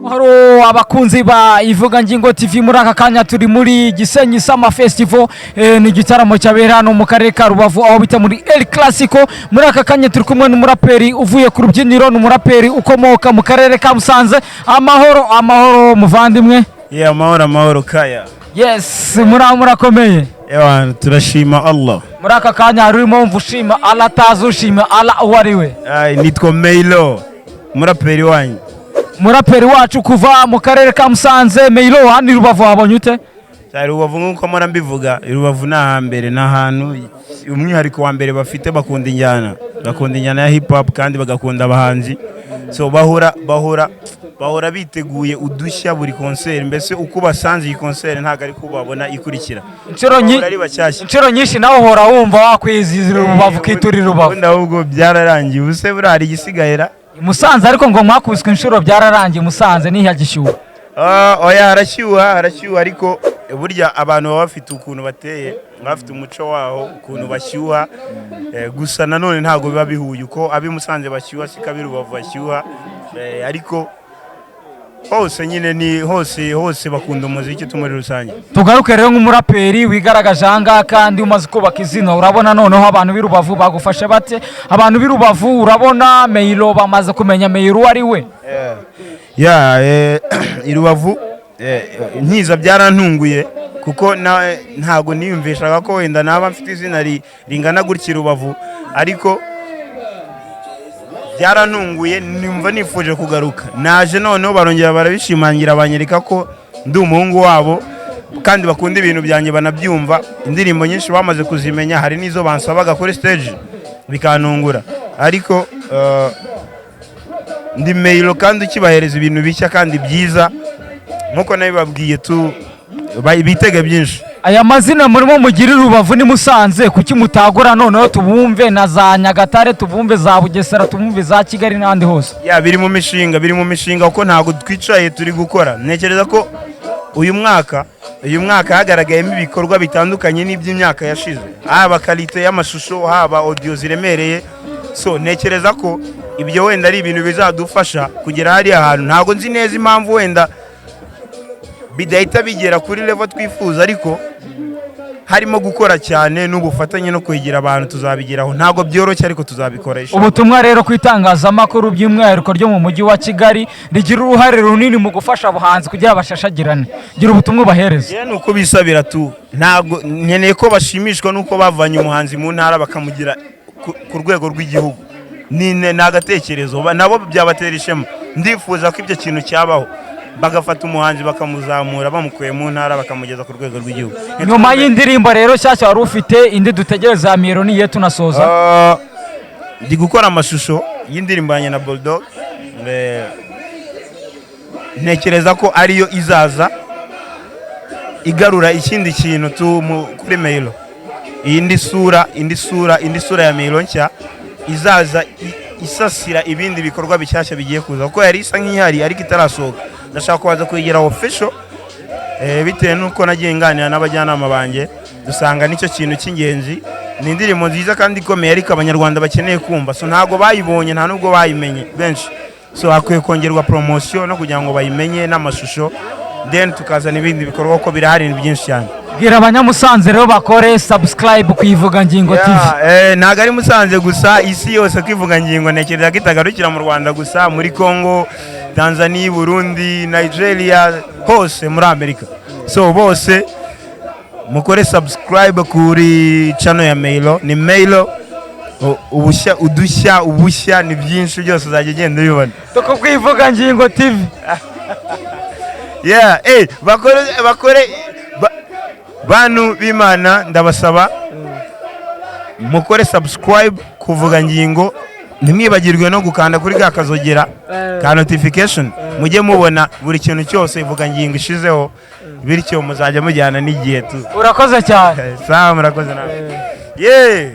Haro abakunzi ba Ivuga Ngingo TV muri aka kanya turi muri Gisenyi Summer Festival ni gitaramo cyabera hano mu karere ka Rubavu aho bita muri El Clasico. Muri aka kanya turi kumwe n'umuraperi uvuye ku rubyiniro, n'umuraperi ukomoka mu karere ka Musanze. Amahoro muvandimwe. Yeah, amahoro kaya. Yes, murakomeye. Ewa turashima Allah. Muri aka kanya harimo mvushima Allah, tazushima Allah uwariwe. Nitwa Meilo, umuraperi wanyu. Muraperi wacu kuva mu karere ka Musanze. Meilo, hano Rubavu wabonye ute? Rubavu nkuko mora mbivuga, Rubavu n'ahambere n'ahantu umwihariko wa mbere bafite, bakunda injyana ya hip hop kandi bagakunda abahanzi. So bahora biteguye udushya buri concert, mbese uko basanze iyi concert ntago ari kubabona ikurikira. Inshuro nyinshi nawe uhora wumva wakwizizira Rubavu kiturira Rubavu. Ndahubwo byararangiye, ubuse burari igisigayera Musanze, ariko ngo mwakubiswe inshuro byararangiye Musanze nihagishyuha. Oya harashyuha ariko burya abantu baba bafite ukuntu bateye, bafite umuco waho ukuntu bashyuha, gusa nanone ntago biba bihuye uko abi Musanze bashyuha sika Rubavu bashyuha, ariko hose nyine ni hose bakunda umuziki tumuri rusange. Tugaruke rero nk'umuraperi wigaragaje aha kandi umaze kubaka izina, urabona noneho abantu b'i Rubavu bagufasha bate? Abantu b'i Rubavu urabona Meilo bamaze kumenya Meilo ari we? I Rubavu nkiza byarantunguye kuko ntago niyumvishaga ko wenda naba mfite izina ringana gutya Rubavu, ariko byarantunguye nimva nifuje kugaruka. Naje noneho barongera barabishimangira, banyereka ko ndi umuhungu wabo kandi bakunda ibintu byanjye banabyumva. Indirimbo nyinshi bamaze kuzimenya, hari nizo bansabaga kuri stage bikantungura, ariko ndi Meilo kandi ukibahereza ibintu bishya kandi byiza nkuko nabibabwiye bitege byinshi. Aya mazina murimo mugira Rubavu ni Musanze, kuki mutagura noneho tubumve na za Nyagatare, tubumve za Bugesera, tubumve za Kigali n'andi hose? Biri mu mishinga uko ntago twicaye turi gukora. Ntekereza ko uyu mwaka hagaragayemo ibikorwa bitandukanye n'iby'imyaka yashize, haba kalite y'amashusho, haba audio ziremereye. So ntekereza ko ibyo wenda ari ibintu bizadufasha kugera hari ahantu. Ntago nzi neza impamvu wenda bidahita bigera kuri level twifuza, ariko harimo gukora cyane n'ubufatanye no kwegera abantu tuzabigeraho. Ntago byoroshye ariko tuzabikoresha. Ubutumwa rero kwitangazamakuru by'umwihariko ryo mu mujyi wa Kigali rigira uruhare runini mu gufasha abahanzi kugira bashashagirane. Gira ubutumwa bahereza. Nuko bisabira ntago nkeneye ko bashimishwa nuko bavanye umuhanzi mu ntara bakamugira ku rwego rw'igihugu. Ni nagatekerezo nabo byabatera ishema. Ndifuza ko ibyo kintu cyabaho, bagafata umuhanzi bakamuzamura bamukuye mu ntara bakamugeza ku rwego rw'igihugu. Nyuma y'indirimbo rero shyashya wari ufite indi dutegereza Meilo niye tunasoza? Ndi gukora amashusho y'indirimbo yanjye na Bulldog. Ntekereza ko ariyo izaza igarura ikindi kintu kuri Meilo. Indi sura ya Meilo nshya izaza isasira ibindi bikorwa bishyashya bigiye kuza, kuko yari isa nk'ihari ariko itarasohoka. Ndashaka kubaza kuyigera official, bitewe nuko nagiye nganira n'abajyanama banjye dusanga nicyo kintu cy'ingenzi. Ni indirimbo nziza kandi ikomeye ariko abanyarwanda bakeneye kumva, so ntago bayibonye nta nubwo bayimenye benshi. So hakwiye kongerwa promotion no kugira ngo bayimenye n'amashusho, then tukazana ibindi bikorwa ko birahari byinshi cyane. Bwira abanyamusanze rero bakore subscribe ku Ivuga Ngingo TV. Ntago ari Musanze gusa, isi yose ku Ivuga Ngingo. Ntekereza ko itagarukira mu Rwanda gusa, muri Congo, Tanzania, Burundi, Nigeria, hose muri Amerika. So bose mukore subscribe kuri channel ya Meilo. Ni Meilo ubushya ni byinshi byose uzajya ugenda ubibona. Tuko ku Ivuga Ngingo TV. Bakore bantu b'Imana, ndabasaba mukore subscribe kuvuga Ngingo. Ntimwibagirwe no gukanda kuri kazogera ka notification, mujye mubona buri kintu cyose Ivuga Ngingo ishizeho, bityo muzajya mujyana n'igihe. Urakoze cyane. Sawa, murakoze nawe.